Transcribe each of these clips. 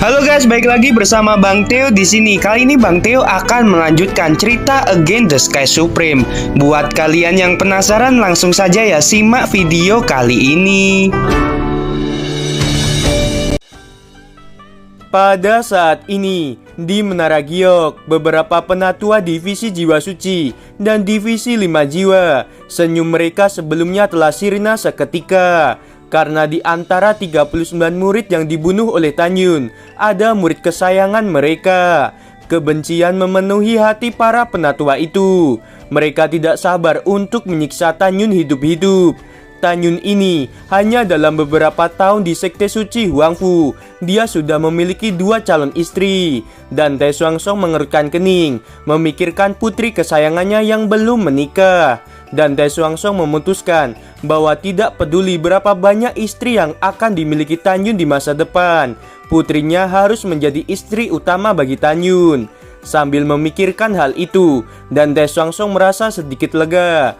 Halo guys, balik lagi bersama Bang Theo di sini. Kali ini Bang Theo akan melanjutkan cerita Against the Sky Supreme. Buat kalian yang penasaran, langsung saja ya simak video kali ini. Pada saat ini, di Menara Giok, beberapa penatua divisi Jiwa Suci dan divisi 5 Jiwa, senyum mereka sebelumnya telah sirna seketika. Karena di antara 39 murid yang dibunuh oleh Tanyun, ada murid kesayangan mereka. Kebencian memenuhi hati para penatua itu. Mereka tidak sabar untuk menyiksa Tanyun hidup-hidup. Tanyun ini hanya dalam beberapa tahun di Sekte Suci Huangfu, dia sudah memiliki 2 calon istri. Dan Te Xuanzong mengerutkan kening, memikirkan putri kesayangannya yang belum menikah. Dan Te Xuanzong memutuskan bahwa tidak peduli berapa banyak istri yang akan dimiliki Tanyun di masa depan, putrinya harus menjadi istri utama bagi Tanyun. Sambil memikirkan hal itu, dan Te Xuanzong merasa sedikit lega.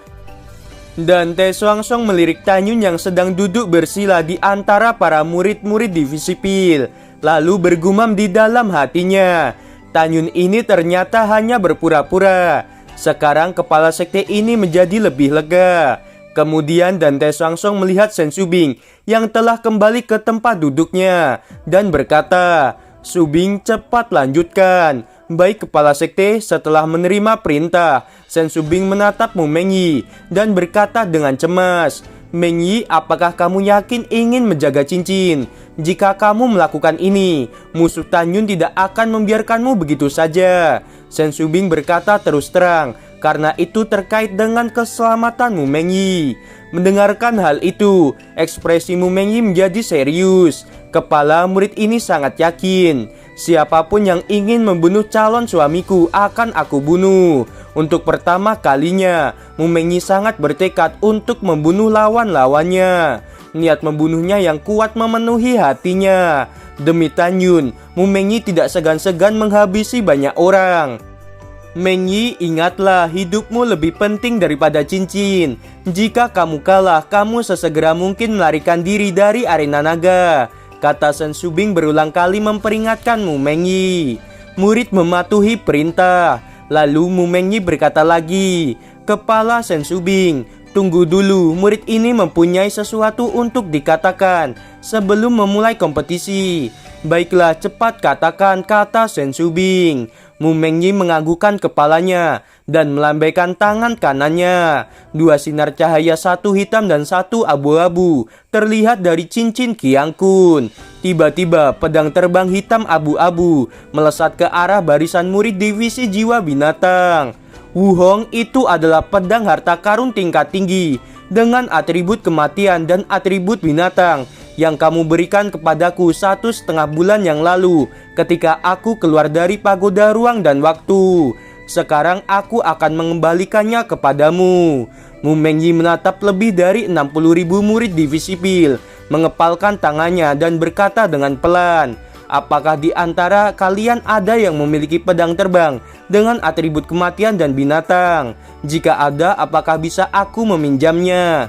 Dan Te Xuanzong melirik Tanyun yang sedang duduk bersila di antara para murid-murid divisi Pil, lalu bergumam di dalam hatinya, Tanyun ini ternyata hanya berpura-pura. Sekarang kepala sekte ini menjadi lebih lega. Kemudian Dan Te Xuanzong melihat Shen Shubing yang telah kembali ke tempat duduknya dan berkata, "Shubing, cepat lanjutkan." Baik kepala sekte. Setelah menerima perintah, Shen Shubing menatap Mu Mengyi dan berkata dengan cemas, "Mengyi, apakah kamu yakin ingin menjaga cincin? Jika kamu melakukan ini, musuh Tanyun tidak akan membiarkanmu begitu saja." Shen Shubing berkata terus terang, karena itu terkait dengan keselamatan Mu Mengyi. Mendengarkan hal itu, ekspresi Mu Mengyi menjadi serius. Kepala murid ini sangat yakin, siapapun yang ingin membunuh calon suamiku akan aku bunuh. Untuk pertama kalinya, Mu Mengyi sangat bertekad untuk membunuh lawan-lawannya. Niat membunuhnya yang kuat memenuhi hatinya. Demi Tanyun, Mu Mengyi tidak segan-segan menghabisi banyak orang. "Mengyi, ingatlah, hidupmu lebih penting daripada cincin. Jika kamu kalah, kamu sesegera mungkin melarikan diri dari arena naga," kata Shen Shubing berulang kali memperingatkan Mu Mengyi. Murid mematuhi perintah. Lalu Mu Mengyi berkata lagi, "Kepala Shen Shubing, tunggu dulu, murid ini mempunyai sesuatu untuk dikatakan sebelum memulai kompetisi." "Baiklah, cepat katakan," kata Shen Shubing. Mu Mengyi menganggukkan kepalanya dan melambaikan tangan kanannya. 2 sinar cahaya, satu hitam dan satu abu-abu, terlihat dari cincin Qiang Kun. Tiba-tiba pedang terbang hitam abu-abu melesat ke arah barisan murid divisi jiwa binatang. Wu Hong, itu adalah pedang harta karun tingkat tinggi dengan atribut kematian dan atribut binatang yang kamu berikan kepadaku 1,5 bulan yang lalu ketika aku keluar dari pagoda ruang dan waktu. Sekarang aku akan mengembalikannya kepadamu." Mu Mengyi menatap lebih dari 60.000 murid divisi Pil, mengepalkan tangannya dan berkata dengan pelan, "Apakah di antara kalian ada yang memiliki pedang terbang dengan atribut kematian dan binatang? Jika ada, apakah bisa aku meminjamnya?"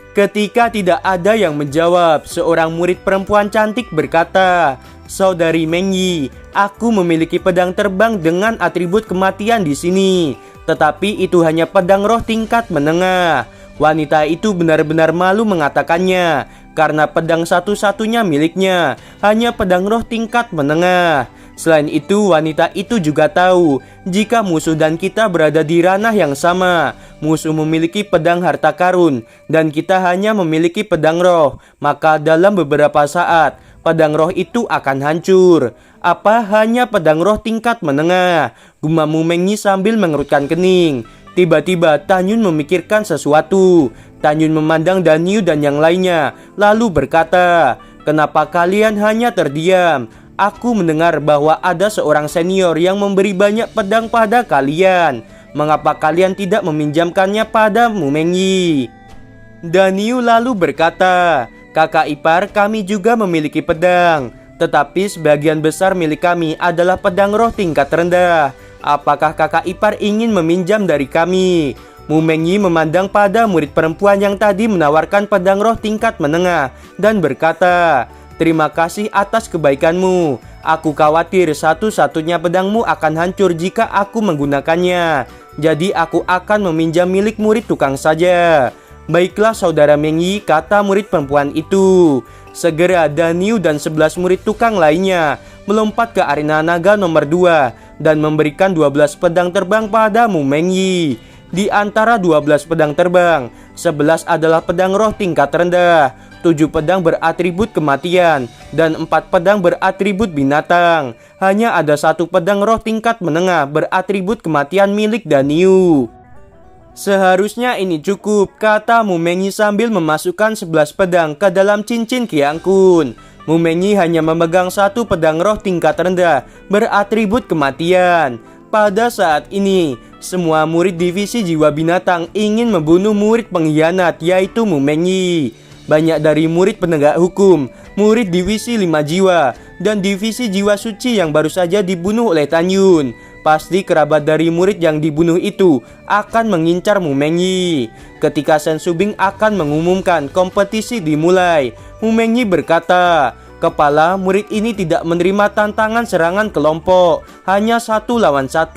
Ketika tidak ada yang menjawab, seorang murid perempuan cantik berkata, "Saudari Mengyi, aku memiliki pedang terbang dengan atribut kematian di sini, tetapi itu hanya pedang roh tingkat menengah." Wanita itu benar-benar malu mengatakannya, karena pedang satu-satunya miliknya hanya pedang roh tingkat menengah. Selain itu, wanita itu juga tahu jika musuh dan kita berada di ranah yang sama. Musuh memiliki pedang harta karun dan kita hanya memiliki pedang roh, maka dalam beberapa saat pedang roh itu akan hancur. "Apa hanya pedang roh tingkat menengah?" gumam Mu Mengyi sambil mengerutkan kening. Tiba-tiba Tanyun memikirkan sesuatu. Tanyun memandang Danyu dan yang lainnya, lalu berkata, "Kenapa kalian hanya terdiam? Aku mendengar bahwa ada seorang senior yang memberi banyak pedang pada kalian. Mengapa kalian tidak meminjamkannya pada Mu Mengyi?" Danyu lalu berkata, "Kakak ipar, kami juga memiliki pedang, tetapi sebagian besar milik kami adalah pedang roh tingkat rendah. Apakah kakak ipar ingin meminjam dari kami?" Mu Mengyi memandang pada murid perempuan yang tadi menawarkan pedang roh tingkat menengah dan berkata, Terima kasih atas kebaikanmu. Aku khawatir satu-satunya pedangmu akan hancur jika aku menggunakannya. Jadi aku akan meminjam milik murid tukang saja. Baiklah saudara Mengyi, kata murid perempuan itu. Segera Danyu dan 11 murid tukang lainnya melompat ke arena naga nomor 2 dan memberikan 12 pedang terbang pada Mu Mengyi. Di antara 12 pedang terbang, 11 adalah pedang roh tingkat rendah, 7 pedang beratribut kematian, dan 4 pedang beratribut binatang. Hanya ada 1 pedang roh tingkat menengah beratribut kematian milik Danyu. Seharusnya ini cukup, kata Mu Mengyi sambil memasukkan 11 pedang ke dalam cincin Qiang Kun. Mu Mengyi hanya memegang 1 pedang roh tingkat rendah beratribut kematian. Pada saat ini, semua murid divisi jiwa binatang ingin membunuh murid pengkhianat, yaitu Mu Mengyi. Banyak dari murid penegak hukum, murid divisi 5 jiwa, dan divisi jiwa suci yang baru saja dibunuh oleh Tan Yun. Pasti kerabat dari murid yang dibunuh itu akan mengincar Mu Mengyi. Ketika Shen Shubing akan mengumumkan kompetisi dimulai, Mu Mengyi berkata, kepala murid ini tidak menerima tantangan serangan kelompok, hanya 1 lawan 1.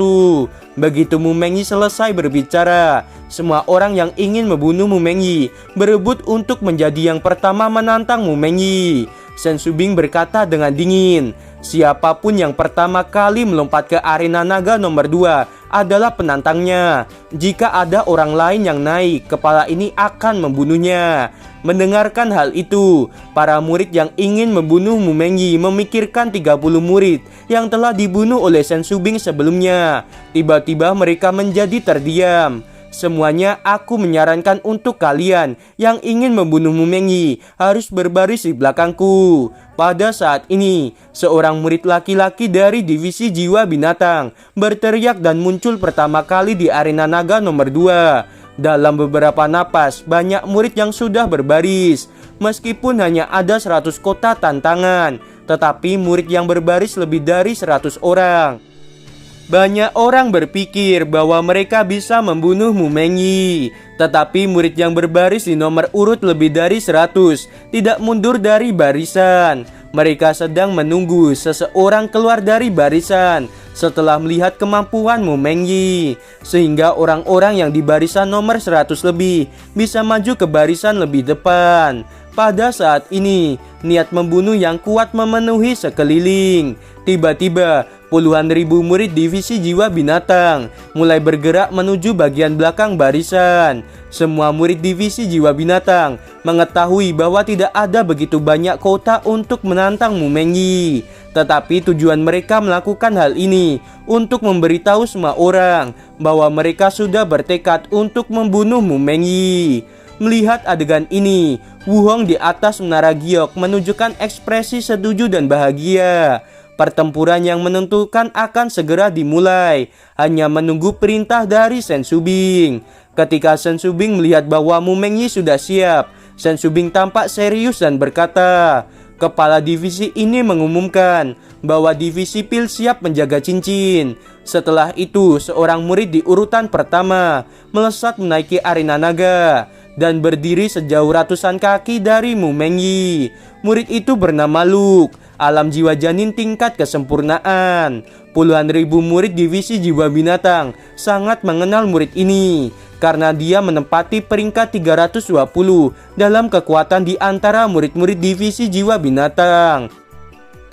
Begitu Mu Mengyi selesai berbicara, semua orang yang ingin membunuh Mu Mengyi berebut untuk menjadi yang pertama menantang Mu Mengyi. Shen Shubing berkata dengan dingin, siapapun yang pertama kali melompat ke arena naga nomor 2 adalah penantangnya. Jika ada orang lain yang naik, kepala ini akan membunuhnya. Mendengarkan hal itu, para murid yang ingin membunuh Mu Mengyi memikirkan 30 murid yang telah dibunuh oleh Shen Shubing sebelumnya. Tiba-tiba mereka menjadi terdiam. Semuanya aku menyarankan untuk kalian yang ingin membunuh Mu Mengyi harus berbaris di belakangku. Pada saat ini, seorang murid laki-laki dari divisi jiwa binatang berteriak dan muncul pertama kali di arena naga nomor 2. Dalam beberapa napas, banyak murid yang sudah berbaris. Meskipun hanya ada 100 kota tantangan, tetapi murid yang berbaris lebih dari 100 orang. Banyak orang berpikir bahwa mereka bisa membunuh Mu Mengyi, tetapi murid yang berbaris di nomor urut lebih dari 100 tidak mundur dari barisan. Mereka sedang menunggu seseorang keluar dari barisan setelah melihat kemampuan Mu Mengyi, sehingga orang-orang yang di barisan nomor 100 lebih bisa maju ke barisan lebih depan. Pada saat ini, niat membunuh yang kuat memenuhi sekeliling. Tiba-tiba, puluhan ribu murid divisi jiwa binatang mulai bergerak menuju bagian belakang barisan. Semua murid divisi jiwa binatang mengetahui bahwa tidak ada begitu banyak kota untuk menantang Mu Mengyi. Tetapi tujuan mereka melakukan hal ini untuk memberitahu semua orang bahwa mereka sudah bertekad untuk membunuh Mu Mengyi. Melihat adegan ini, Wu Hong di atas menara giok menunjukkan ekspresi setuju dan bahagia. Pertempuran yang menentukan akan segera dimulai, hanya menunggu perintah dari Shen Shubing. Ketika Shen Shubing melihat bahwa Mu Mengyi sudah siap, Shen Shubing tampak serius dan berkata, kepala divisi ini mengumumkan bahwa divisi pil siap menjaga cincin. Setelah itu, seorang murid di urutan pertama melesat menaiki arena naga dan berdiri sejauh ratusan kaki dari Mu Mengyi. Murid itu bernama Luke, alam jiwa janin tingkat kesempurnaan. Puluhan ribu murid divisi jiwa binatang sangat mengenal murid ini karena dia menempati peringkat 320 dalam kekuatan di antara murid-murid divisi jiwa binatang.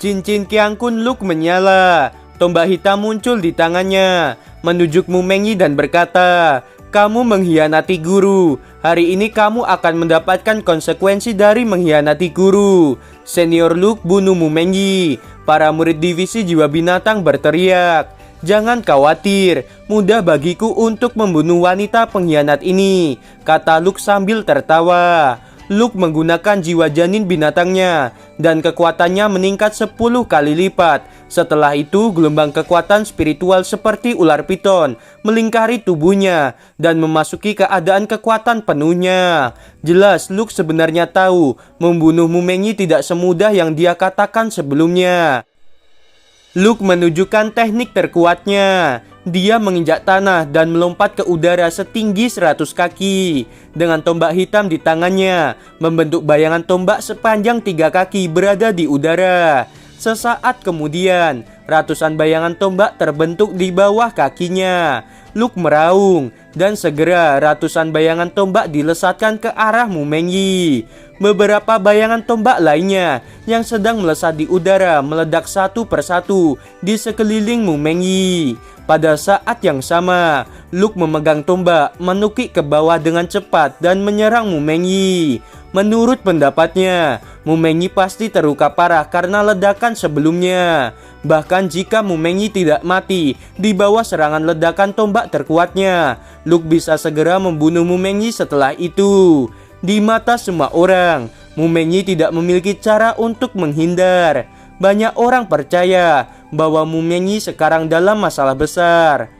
Cincin Qiang Kun Luke menyala. Tombak hitam muncul di tangannya, menunjuk Mu Mengyi dan berkata, kamu mengkhianati guru. Hari ini kamu akan mendapatkan konsekuensi dari mengkhianati guru. Senior Luke bunuh Mu Mengyi. Para murid divisi jiwa binatang berteriak, jangan khawatir, mudah bagiku untuk membunuh wanita pengkhianat ini, kata Luke sambil tertawa. Luke menggunakan jiwa janin binatangnya dan kekuatannya meningkat 10 kali lipat. Setelah itu, gelombang kekuatan spiritual seperti ular piton melingkari tubuhnya dan memasuki keadaan kekuatan penuhnya. Jelas Luke sebenarnya tahu membunuh Mu Mengyi tidak semudah yang dia katakan sebelumnya. Luke menunjukkan teknik terkuatnya. Dia menginjak tanah dan melompat ke udara setinggi 100 kaki. Dengan tombak hitam di tangannya, membentuk bayangan tombak sepanjang 3 kaki berada di udara. Sesaat kemudian, ratusan bayangan tombak terbentuk di bawah kakinya. Luke meraung, dan segera ratusan bayangan tombak dilesatkan ke arah Mumenyi. Beberapa bayangan tombak lainnya yang sedang melesat di udara meledak satu persatu di sekeliling Mumenyi. Pada saat yang sama, Luke memegang tombak, menukik ke bawah dengan cepat dan menyerang Mumenyi. Menurut pendapatnya, Mumenyi pasti terluka parah karena ledakan sebelumnya. Bahkan jika Mumenyi tidak mati di bawah serangan ledakan tombak terkuatnya, Luke bisa segera membunuh Mumenyi setelah itu. Di mata semua orang, Mumenyi tidak memiliki cara untuk menghindar. Banyak orang percaya bahwa Mumenyi sekarang dalam masalah besar.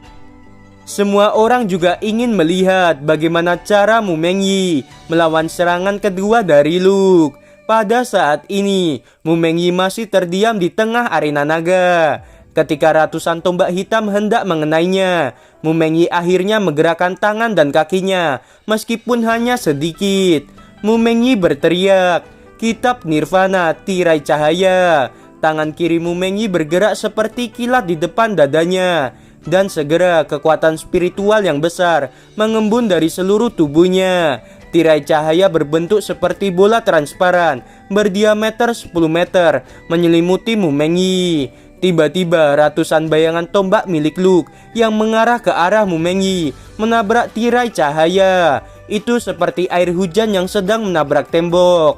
Semua orang juga ingin melihat bagaimana cara Mumenyi melawan serangan kedua dari Luke. Pada saat ini, Mumenyi masih terdiam di tengah arena naga. Ketika ratusan tombak hitam hendak mengenainya, Mumenyi akhirnya menggerakkan tangan dan kakinya, meskipun hanya sedikit. Mumenyi berteriak, "Kitab Nirvana, tirai cahaya!" Tangan kiri Mumenyi bergerak seperti kilat di depan dadanya. Dan segera kekuatan spiritual yang besar mengembun dari seluruh tubuhnya. Tirai cahaya berbentuk seperti bola transparan berdiameter 10 meter menyelimuti Mumenyi. Tiba-tiba ratusan bayangan tombak milik Luke yang mengarah ke arah Mumenyi menabrak tirai cahaya. Itu seperti air hujan yang sedang menabrak tembok.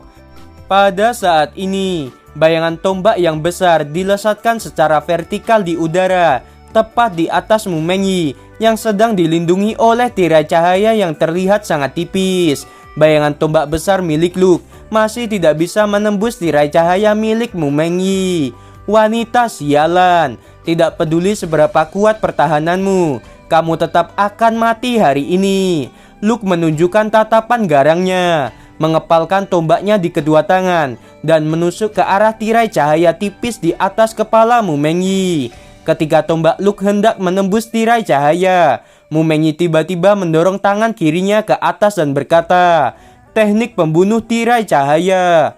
Pada saat ini, bayangan tombak yang besar dilesatkan secara vertikal di udara, tepat di atas Mumenyi yang sedang dilindungi oleh tirai cahaya yang terlihat sangat tipis. Bayangan tombak besar milik Luke masih tidak bisa menembus tirai cahaya milik Mumenyi. Wanita sialan, tidak peduli seberapa kuat pertahananmu, kamu tetap akan mati hari ini. Luke menunjukkan tatapan garangnya, mengepalkan tombaknya di kedua tangan dan menusuk ke arah tirai cahaya tipis di atas kepala Mumenyi. Ketika tombak Luke hendak menembus tirai cahaya, Mumenyi tiba-tiba mendorong tangan kirinya ke atas dan berkata, "Teknik pembunuh tirai cahaya."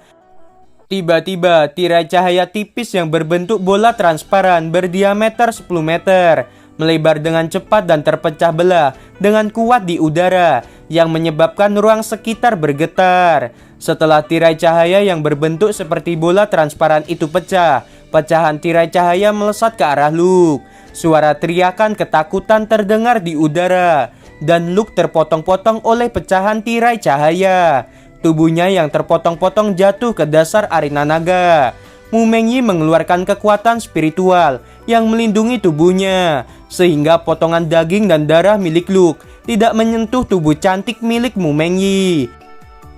Tiba-tiba tirai cahaya tipis yang berbentuk bola transparan berdiameter 10 meter melebar dengan cepat dan terpecah belah dengan kuat di udara yang menyebabkan ruang sekitar bergetar. Setelah tirai cahaya yang berbentuk seperti bola transparan itu pecah, pecahan tirai cahaya melesat ke arah Luke. Suara teriakan ketakutan terdengar di udara dan Luke terpotong-potong oleh pecahan tirai cahaya. Tubuhnya yang terpotong-potong jatuh ke dasar arena naga. Mumenyi mengeluarkan kekuatan spiritual yang melindungi tubuhnya, sehingga potongan daging dan darah milik Luke tidak menyentuh tubuh cantik milik Mumenyi.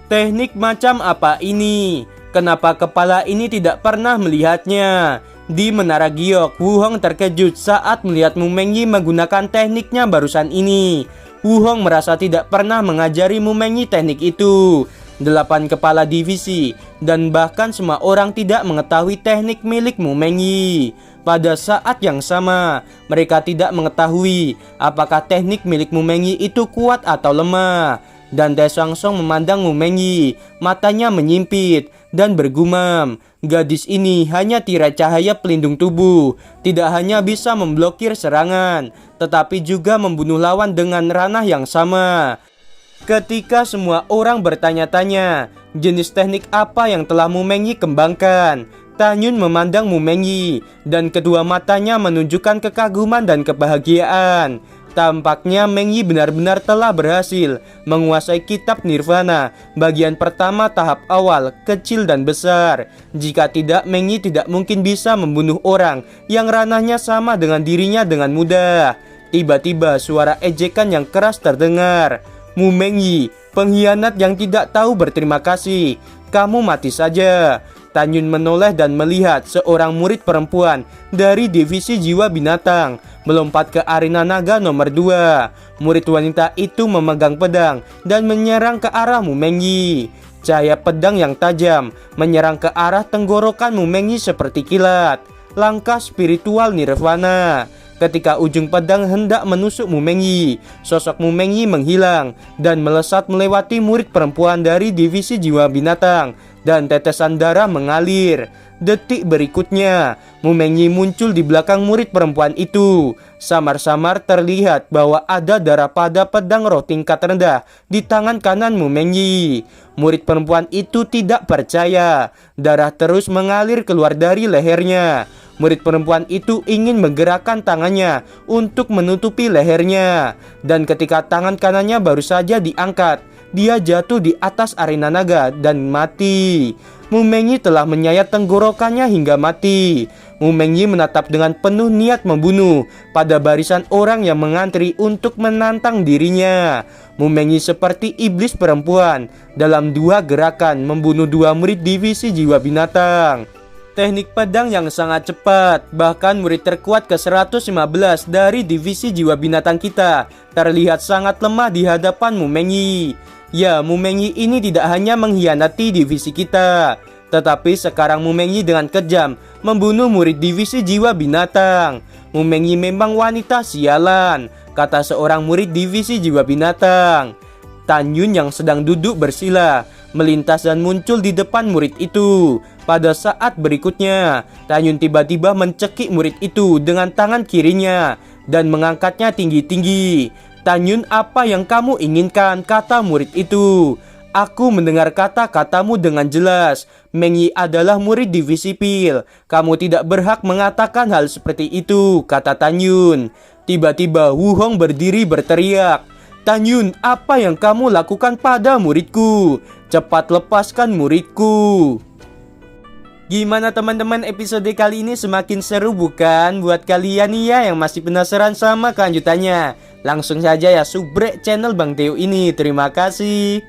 Teknik macam apa ini? Kenapa kepala ini tidak pernah melihatnya? Di Menara Giok, Wuhong terkejut saat melihat Mumenyi menggunakan tekniknya barusan ini. Wuhong merasa tidak pernah mengajari Mumenyi teknik itu. 8 kepala divisi dan bahkan semua orang tidak mengetahui teknik milik Mumenyi. Pada saat yang sama, mereka tidak mengetahui apakah teknik milik Mumenyi itu kuat atau lemah. Dan Daesungsong memandang Mumenyi, matanya menyimpit dan bergumam, gadis ini hanya tirai cahaya pelindung tubuh, tidak hanya bisa memblokir serangan, tetapi juga membunuh lawan dengan ranah yang sama. Ketika semua orang bertanya-tanya jenis teknik apa yang telah Mumenyi kembangkan, Tanyun memandang Mumenyi dan kedua matanya menunjukkan kekaguman dan kebahagiaan. Tampaknya Mengyi benar-benar telah berhasil menguasai kitab Nirvana bagian pertama tahap awal, kecil dan besar. Jika tidak, Mengyi tidak mungkin bisa membunuh orang yang ranahnya sama dengan dirinya dengan mudah. Tiba-tiba suara ejekan yang keras terdengar. "Mengyi, pengkhianat yang tidak tahu berterima kasih, kamu mati saja." Tanyun menoleh dan melihat seorang murid perempuan dari divisi jiwa binatang melompat ke arena naga nomor 2. Murid wanita itu memegang pedang dan menyerang ke arah Mengyi. Cahaya pedang yang tajam menyerang ke arah tenggorokan Mengyi seperti kilat. Langkah spiritual Nirvana. Ketika ujung pedang hendak menusuk Mu Mengyi, sosok Mu Mengyi menghilang dan melesat melewati murid perempuan dari divisi jiwa binatang dan tetesan darah mengalir. Detik berikutnya, Mu Mengyi muncul di belakang murid perempuan itu. Samar-samar terlihat bahwa ada darah pada pedang roh tingkat rendah di tangan kanan Mu Mengyi. Murid perempuan itu tidak percaya. Darah terus mengalir keluar dari lehernya. Murid perempuan itu ingin menggerakkan tangannya untuk menutupi lehernya. Dan ketika tangan kanannya baru saja diangkat, dia jatuh di atas arena naga dan mati. Mu Mengyi telah menyayat tenggorokannya hingga mati. Mu Mengyi menatap dengan penuh niat membunuh pada barisan orang yang mengantri untuk menantang dirinya. Mu Mengyi seperti iblis perempuan dalam 2 gerakan membunuh 2 murid divisi jiwa binatang. Teknik pedang yang sangat cepat, bahkan murid terkuat ke-115 dari divisi jiwa binatang kita terlihat sangat lemah di hadapan Mu Mengyi. Ya, Mu Mengyi ini tidak hanya mengkhianati divisi kita, tetapi sekarang Mu Mengyi dengan kejam membunuh murid divisi jiwa binatang. Mu Mengyi memang wanita sialan, kata seorang murid divisi jiwa binatang. Tan Yun yang sedang duduk bersila melintas dan muncul di depan murid itu. Pada saat berikutnya, Tan Yun tiba-tiba mencekik murid itu dengan tangan kirinya dan mengangkatnya tinggi-tinggi. Tan Yun, apa yang kamu inginkan? Kata murid itu. Aku mendengar kata-katamu dengan jelas. Mengyi adalah murid divisi Pil. Kamu tidak berhak mengatakan hal seperti itu, kata Tan Yun. Tiba-tiba Wu Hong berdiri berteriak. Tan Yun, apa yang kamu lakukan pada muridku? Cepat lepaskan muridku. Gimana teman-teman, episode kali ini semakin seru bukan? Buat kalian nih ya yang masih penasaran sama kelanjutannya, langsung saja ya subrek channel Bang Teo ini. Terima kasih.